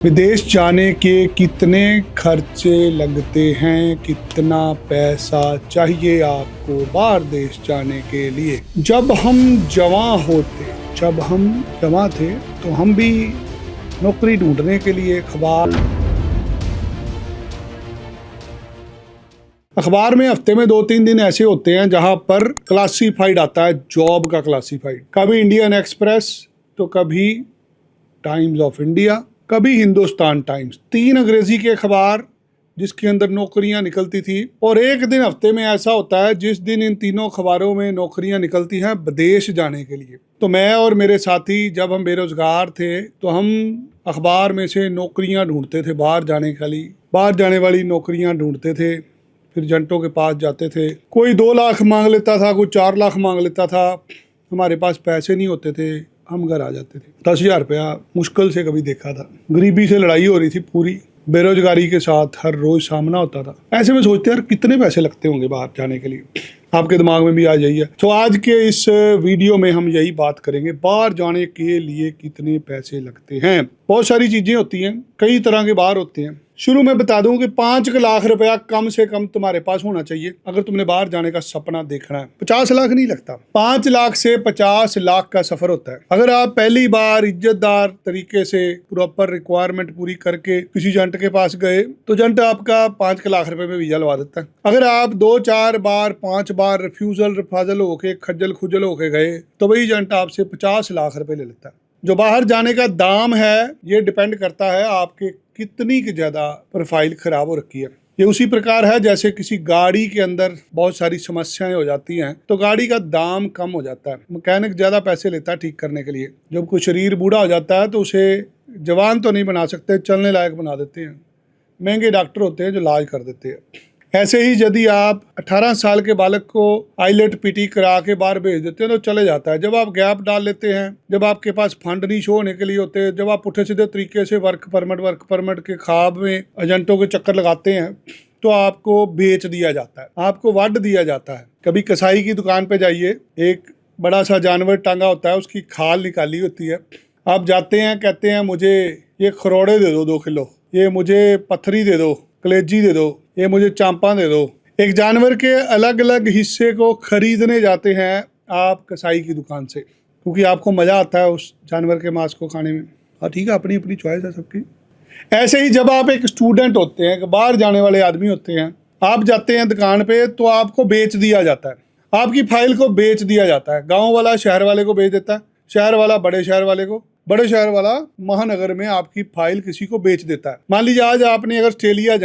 विदेश जाने के कितने खर्चे लगते हैं, कितना पैसा चाहिए आपको बाहर देश जाने के लिए। जब हम जवां थे तो हम भी नौकरी ढूंढने के लिए अखबार में हफ्ते में 2-3 दिन ऐसे होते हैं जहां पर क्लासिफाइड आता है, जॉब का क्लासिफाइड। कभी इंडियन एक्सप्रेस तो कभी टाइम्स ऑफ इंडिया, कभी हिंदुस्तान टाइम्स। 3 अंग्रेजी के अखबार जिसके अंदर नौकरियां निकलती थी। और एक दिन हफ्ते में ऐसा होता है जिस दिन इन तीनों अखबारों में नौकरियां निकलती हैं विदेश जाने के लिए। तो मैं और मेरे साथी जब हम बेरोजगार थे तो हम अखबार में से नौकरियां ढूंढते थे, बाहर जाने वाली नौकरियां ढूंढते थे। फिर एजेंटों के पास जाते थे, कोई 2 लाख मांग लेता था, कोई 4 लाख मांग लेता था। हमारे पास पैसे नहीं होते थे, हम घर आ जाते थे। 10,000 रुपया मुश्किल से कभी देखा था। गरीबी से लड़ाई हो रही थी पूरी, बेरोजगारी के साथ हर रोज सामना होता था। ऐसे में सोचते यार कितने पैसे लगते होंगे बाहर जाने के लिए, आपके दिमाग में भी आ जाइए। तो आज के इस वीडियो में हम यही बात करेंगे, बाहर जाने के लिए कितने पैसे लगते हैं। बहुत सारी चीजें होती हैं, कई तरह के बाहर होते हैं। शुरू में बता दूं कि 5 लाख रुपया कम से कम तुम्हारे पास होना चाहिए अगर तुमने बाहर जाने का सपना देखना है। 50 लाख नहीं लगता, 5 लाख से 50 लाख का सफर होता है। अगर आप पहली बार इज्जतदार तरीके से प्रॉपर रिक्वायरमेंट पूरी करके किसी एजेंट के पास गए तो एजेंट आपका 5 लाख रुपए में वीजा लगा देता है। अगर आप 2-4 बार 5 बार रिफ्यूजल होके खज्जल खुजल होके गए तो वही एजेंट आपसे 50 लाख रुपए ले लेता है। जो बाहर जाने का दाम है ये डिपेंड करता है आपके कितनी की ज्यादा प्रोफाइल खराब हो रखी है। ये उसी प्रकार है जैसे किसी गाड़ी के अंदर बहुत सारी समस्याएं हो जाती हैं तो गाड़ी का दाम कम हो जाता है। मैकेनिक ज्यादा पैसे लेता है ठीक करने के लिए। जब कोई शरीर बूढ़ा हो जाता है तो उसे जवान तो नहीं बना सकते, चलने लायक बना देते हैं। महंगे डॉक्टर होते हैं जो इलाज कर देते हैं। ऐसे ही यदि आप 18 साल के बालक को आईलेट पीटी करा के बाहर भेज देते हैं तो चले जाता है। जब आप गैप डाल लेते हैं, जब आपके पास फंड नहीं शो होने के लिए होते, जब आप पुठे सीधे तरीके से वर्क परमिट के ख्वाब में एजेंटों के चक्कर लगाते हैं तो आपको बेच दिया जाता है, आपको वड दिया जाता है। कभी कसाई की दुकान पे जाइए, एक बड़ा सा जानवर टांगा होता है, उसकी खाल निकाली होती है। आप जाते हैं, कहते हैं मुझे ये खरोड़े दे दो 2 किलो, ये मुझे पत्थरी दे दो, कलेजी दे दो, ये मुझे चांपा दे दो। एक जानवर के अलग अलग हिस्से को खरीदने जाते हैं आप कसाई की दुकान से, क्योंकि आपको मजा आता है उस जानवर के मांस को खाने में। हाँ ठीक है, अपनी अपनी चॉइस है सबकी। ऐसे ही जब आप एक स्टूडेंट होते हैं, बाहर जाने वाले आदमी होते हैं, आप जाते हैं दुकान पे तो आपको बेच दिया जाता है, आपकी फाइल को बेच दिया जाता है। गाँव वाला शहर वाले को बेच देता है, शहर वाला बड़े शहर वाले को, बड़े शहर वाला महानगर में आपकी फाइल किसी को बेच देता है। मान लीजिए आज आपने अगर ऑस्ट्रेलिया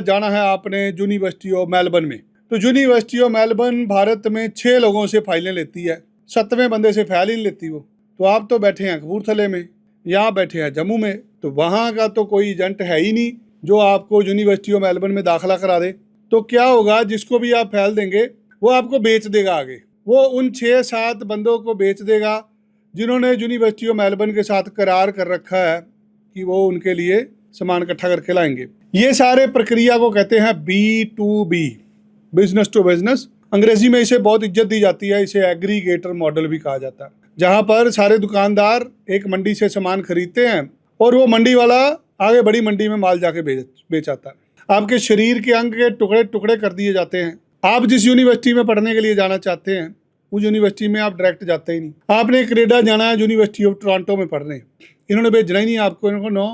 जाना है आपने यूनिवर्सिटी ऑफ मेलबर्न में, तो यूनिवर्सिटी ऑफ मेलबर्न भारत में 6 लोगों से फाइलें लेती है, 7वें बंदे से फाइल ही नहीं लेती वो। तो आप तो बैठे हैं कपूरथले में, यहाँ बैठे हैं जम्मू में, तो वहाँ का तो कोई एजेंट है ही नहीं जो आपको यूनिवर्सिटी ऑफ मेलबर्न में दाखिला करा दे। तो क्या होगा, जिसको भी आप फाइल देंगे वो आपको बेच देगा आगे। वो उन 6-7 बंदों को बेच देगा जिन्होंने यूनिवर्सिटी ऑफ मेलबर्न के साथ करार कर रखा है कि वो उनके लिए सामान इकट्ठा करके लाएंगे। ये सारे प्रक्रिया को कहते हैं B2B, बिजनेस टू बिजनेस। अंग्रेजी में इसे बहुत इज्जत दी जाती है, इसे एग्रीगेटर मॉडल भी कहा जाता है, जहां पर सारे दुकानदार एक मंडी से सामान खरीदते हैं और वो मंडी वाला आगे बड़ी मंडी में माल जाके बेचाता है। आपके शरीर के अंग के टुकड़े टुकड़े कर दिए जाते हैं। आप जिस यूनिवर्सिटी में पढ़ने के लिए जाना चाहते हैं उस यूनिवर्सिटी में आप डायरेक्ट जाते ही नहीं। आपने कनाडा जाना है यूनिवर्सिटी ऑफ टोरंटो में पढ़ने, इन्होंने भेजना ही नहीं आपको, इनको नो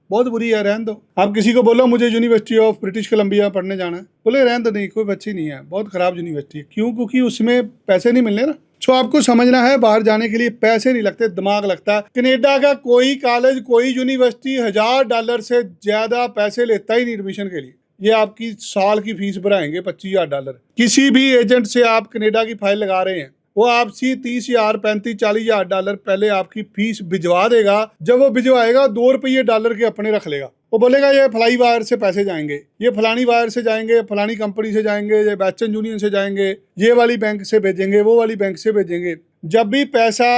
बहुत बुरी है, रहने दो। आप किसी को बोलो मुझे यूनिवर्सिटी ऑफ ब्रिटिश कोलंबिया पढ़ने जाना है, बोले रहने दो, नहीं कोई बच्ची नहीं है, बहुत खराब यूनिवर्सिटी है। क्यों? क्योंकि उसमें पैसे नहीं मिलने ना। तो आपको समझना है बाहर जाने के लिए पैसे नहीं लगते, दिमाग लगता है। कनाडा का कोई कॉलेज, कोई यूनिवर्सिटी $1000 से ज्यादा पैसे लेता ही नहीं एडमिशन के लिए। ये आपकी साल की फीस भराएंगे $25,000। किसी भी एजेंट से आप कनाडा की फाइल लगा रहे हैं वो आपसी $30,000, $35,000, $40,000 पहले आपकी फीस भिजवा देगा। जब वो भिजवाएगा $2 के अपने रख लेगा। वो बोलेगा ये फलाई वायर से पैसे जाएंगे, ये फलानी वायर से जाएंगे, फलानी कंपनी से जाएंगे, ये वेस्टर्न यूनियन से जाएंगे, ये वाली बैंक से भेजेंगे, वो वाली बैंक से भेजेंगे। जब भी पैसा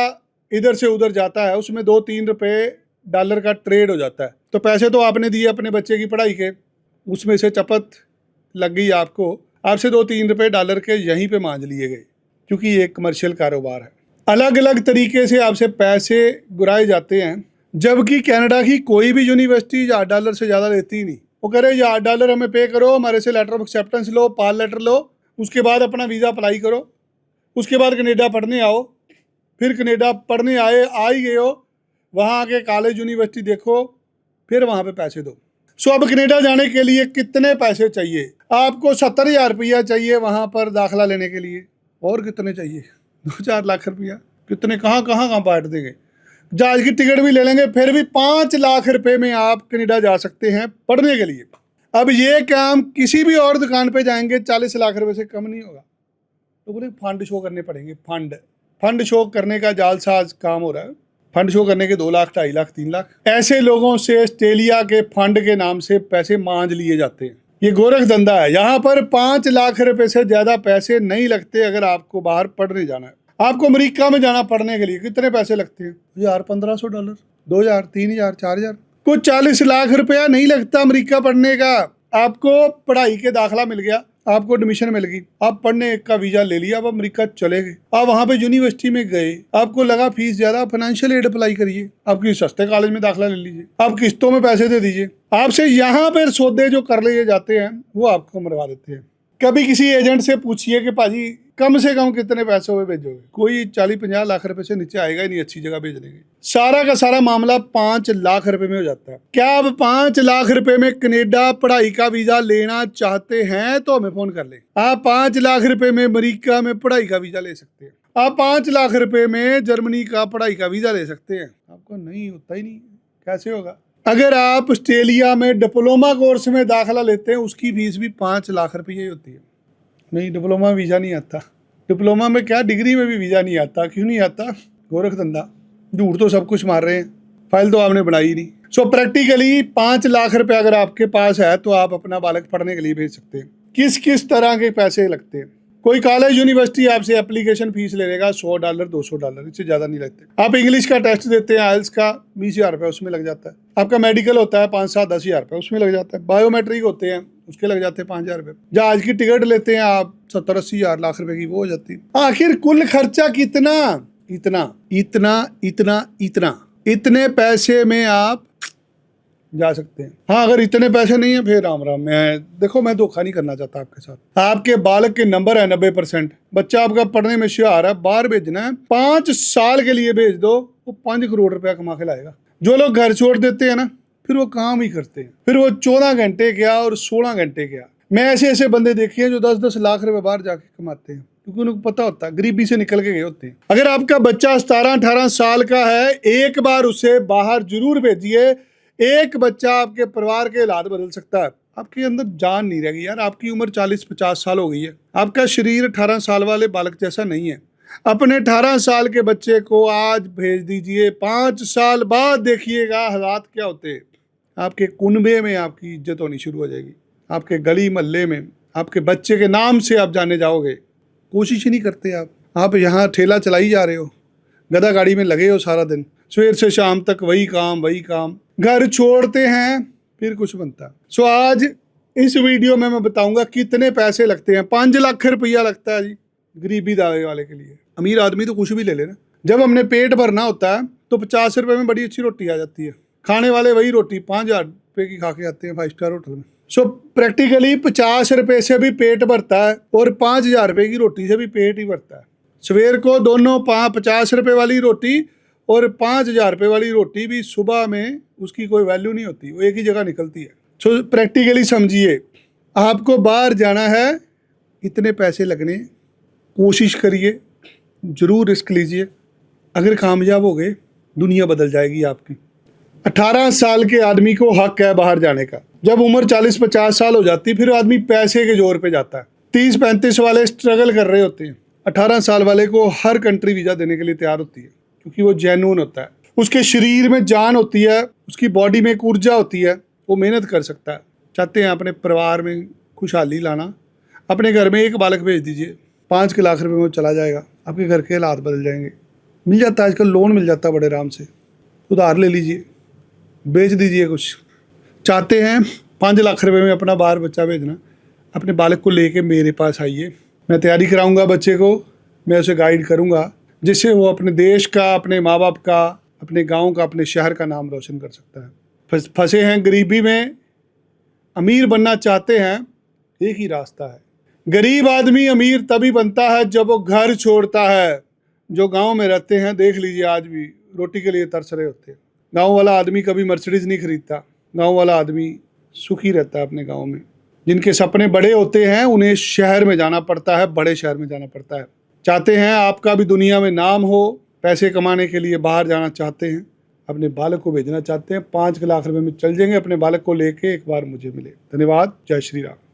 इधर से उधर जाता है उसमें $2-3 का ट्रेड हो जाता है। तो पैसे तो आपने दिए अपने बच्चे की पढ़ाई के, उसमें से चपत लग गई आपको, आपसे $2-3 के यहीं पे मांझ लिए गए, क्योंकि ये कमर्शियल कारोबार है। अलग अलग तरीके से आपसे पैसे गुराए जाते हैं। जबकि कनाडा की कोई भी यूनिवर्सिटी $1000 से ज़्यादा लेती ही नहीं। वो कह रहे $1000 हमें पे करो, हमारे से लेटर ऑफ एक्सेप्टेंस लो, पाल लेटर लो, उसके बाद अपना वीज़ा अप्लाई करो, उसके बाद कनाडा पढ़ने आओ। फिर कनाडा पढ़ने आ ही गए हो, वहाँ आके कॉलेज यूनिवर्सिटी देखो, फिर वहाँ पे पैसे दो। सो अब कनाडा जाने के लिए कितने पैसे चाहिए? आपको 70,000 रुपया चाहिए वहाँ पर दाखिला लेने के लिए। और कितने चाहिए? 2-4 लाख रुपया। कितने कहाँ बांट देंगे? जहाज की टिकट भी ले लेंगे, फिर भी 5 लाख रुपए में आप कनाडा जा सकते हैं पढ़ने के लिए। अब ये काम किसी भी और दुकान पे जाएंगे 40 लाख रुपए से कम नहीं होगा। तो बोले फंड शो करने पड़ेंगे। फंड शो करने का जालसाज काम हो रहा है। फंड शो करने के 2 लाख, 2.5 लाख, 3 लाख ऐसे लोगों से ऑस्ट्रेलिया के फंड के नाम से पैसे मांझ लिए जाते हैं। ये गोरख धंधा है। यहाँ पर 5 लाख रुपए से ज़्यादा पैसे नहीं लगते अगर आपको बाहर पढ़ने जाना है। आपको अमेरिका में जाना पढ़ने के लिए कितने पैसे लगते हैं? $1,500, 2,000, 3,000, 4,000, कुछ 40 लाख रुपया नहीं लगता अमेरिका पढ़ने का। आपको पढ़ाई के दाखिला मिल गया, आपको एडमिशन मिल गई, आप पढ़ने का वीजा ले लिया, आप अमेरिका चले गए। आप वहाँ पे यूनिवर्सिटी में गए, आपको लगा फीस ज्यादा, फाइनेंशियल एड अप्लाई करिए, आप किसी सस्ते कॉलेज में दाखिला ले लीजिए, आप किस्तों में पैसे दे दीजिए। आपसे यहाँ पर सौदे जो कर लिए जाते हैं वो आपको मरवा देते हैं। कभी किसी एजेंट से पूछिए कि पाजी कम से कम कितने पैसों में भेजोगे? कोई 40-50 लाख रुपए से नीचे आएगा ही नहीं अच्छी जगह भेजने के। सारा का सारा मामला 5 लाख रुपए में हो जाता है। क्या आप 5 लाख रुपए में कनाडा पढ़ाई का वीजा लेना चाहते हैं तो हमें फोन कर लें। आप 5 लाख रुपए में अमेरिका में पढ़ाई का वीजा ले सकते हैं। आप 5 लाख रुपए में जर्मनी का पढ़ाई का वीजा ले सकते हैं। आपको नहीं होता ही नहीं, कैसे होगा? अगर आप ऑस्ट्रेलिया में डिप्लोमा कोर्स में दाखिला लेते हैं उसकी फीस भी 5 लाख रुपये ही होती है। नहीं, डिप्लोमा वीज़ा नहीं आता। डिप्लोमा में क्या, डिग्री में भी वीज़ा नहीं आता। क्यों नहीं आता? गोरख धंधा, झूठ तो सब कुछ मार रहे हैं, फाइल तो आपने बनाई नहीं। सो प्रैक्टिकली 5 लाख रुपये अगर आपके पास है तो आप अपना बालक पढ़ने के लिए भेज सकते हैं। किस किस तरह के पैसे लगते हैं? कोई कॉलेज यूनिवर्सिटी आपसे एप्लीकेशन फीस ले लेगा $100, $200, इससे ज़्यादा नहीं लगते। आप इंग्लिश का टेस्ट देते हैं आइल्स का, 20,000 रुपये उसमें लग जाता है। आपका मेडिकल होता है 5-7-10,000 रुपये उसमें लग जाता है। बायोमेट्रिक होते हैं उसके लग जाते हैं 5,000 रुपये। जहाज की टिकट लेते हैं आप 70-80 लाख रुपए की, वो हो जाती है। आखिर कुल खर्चा कितना? इतने पैसे में आप जा सकते हैं। हाँ, अगर इतने पैसे नहीं है फिर राम राम। मैं धोखा नहीं करना चाहता आपके साथ। आपके बालक के नंबर है 90%, बच्चा आपका पढ़ने में होशियार है, बाहर भेजना है, 5 साल के लिए भेज दो, वो 5 करोड़ रुपया कमा के लाएगा। जो लोग घर छोड़ देते हैं ना, फिर वो काम ही करते हैं, फिर वो 14 घंटे क्या और 16 घंटे क्या। मैं ऐसे बंदे देखे हैं जो 10-10 लाख रुपए बाहर जाके कमाते हैं, क्योंकि उनको पता होता है, गरीबी से निकल के गए होते हैं। अगर आपका बच्चा 17-18 साल का है, एक बार उसे बाहर जरूर भेजिए। एक बच्चा आपके परिवार के हालात बदल सकता है। आपके अंदर जान नहीं रहेगी यार। आपकी उम्र 40-50 साल हो गई है, आपका शरीर 18 साल वाले बालक जैसा नहीं है। अपने 18 साल के बच्चे को आज भेज दीजिए, 5 साल बाद देखिएगा हालात क्या होते हैं। आपके कुनबे में आपकी इज्जत होनी शुरू हो जाएगी, आपके गली मोहल्ले में आपके बच्चे के नाम से आप जाने जाओगे। कोशिश ही नहीं करते आप यहाँ ठेला चलाई जा रहे हो, गधा गाड़ी में लगे हो सारा दिन, सवेर से शाम तक वही काम, घर छोड़ते हैं फिर कुछ बनता। सो आज इस वीडियो में मैं बताऊंगा कितने पैसे लगते हैं। 5 लाख रुपया लगता है जी गरीबी दावे वाले के लिए। अमीर आदमी तो कुछ भी ले लेना। जब हमने पेट भरना होता है तो 50 रुपए में बड़ी अच्छी रोटी आ जाती है। खाने वाले वही रोटी 5,000 रुपये की खा के आते हैं 5 स्टार होटल में। सो प्रैक्टिकली 50 रुपये से भी पेट भरता है और 5,000 रुपये की रोटी से भी पेट ही भरता है। सवेर को दोनों 50 रुपये वाली रोटी और 5,000 रुपये वाली रोटी भी सुबह में उसकी कोई वैल्यू नहीं होती, वो एक ही जगह निकलती है। सो प्रैक्टिकली समझिए, आपको बाहर जाना है, इतने पैसे लगने, कोशिश करिए, ज़रूर रिस्क लीजिए। अगर कामयाब हो गए दुनिया बदल जाएगी आपकी। 18 साल के आदमी को हक है बाहर जाने का। जब उम्र 40-50 साल हो जाती फिर आदमी पैसे के जोर पे जाता है। 30-35 वाले स्ट्रगल कर रहे होते हैं, 18 साल वाले को हर कंट्री वीज़ा देने के लिए तैयार होती है, क्योंकि वो जेन्युइन होता है, उसके शरीर में जान होती है, उसकी बॉडी में एक ऊर्जा होती है, वो मेहनत कर सकता है। चाहते हैं अपने परिवार में खुशहाली लाना, अपने घर में एक बालक भेज दीजिए, 5 लाख रुपए में चला जाएगा, आपके घर के हालात बदल जाएंगे। मिल जाता है आजकल, लोन मिल जाता है बड़े आराम से, उधार ले लीजिए, बेच दीजिए कुछ। चाहते हैं 5 लाख रुपए में अपना बाहर बच्चा भेजना, अपने बालक को लेके मेरे पास आइए, मैं तैयारी कराऊंगा बच्चे को, मैं उसे गाइड करूंगा, जिससे वो अपने देश का, अपने माँ बाप का, अपने गांव का, अपने शहर का नाम रोशन कर सकता है। फंसे हैं गरीबी में, अमीर बनना चाहते हैं, एक ही रास्ता है। गरीब आदमी अमीर तभी बनता है जब वो घर छोड़ता है। जो गांव में रहते हैं देख लीजिए, आज भी रोटी के लिए तरस रहे होते हैं। गांव वाला आदमी कभी मर्सिडीज नहीं खरीदता, गांव वाला आदमी सुखी रहता है अपने गांव में। जिनके सपने बड़े होते हैं उन्हें शहर में जाना पड़ता है, बड़े शहर में जाना पड़ता है। चाहते हैं आपका भी दुनिया में नाम हो, पैसे कमाने के लिए बाहर जाना चाहते हैं, अपने बालक को भेजना चाहते हैं, 5 लाख रुपए में चल जाएंगे, अपने बालक को लेके एक बार मुझे मिले। धन्यवाद। जय श्री राम।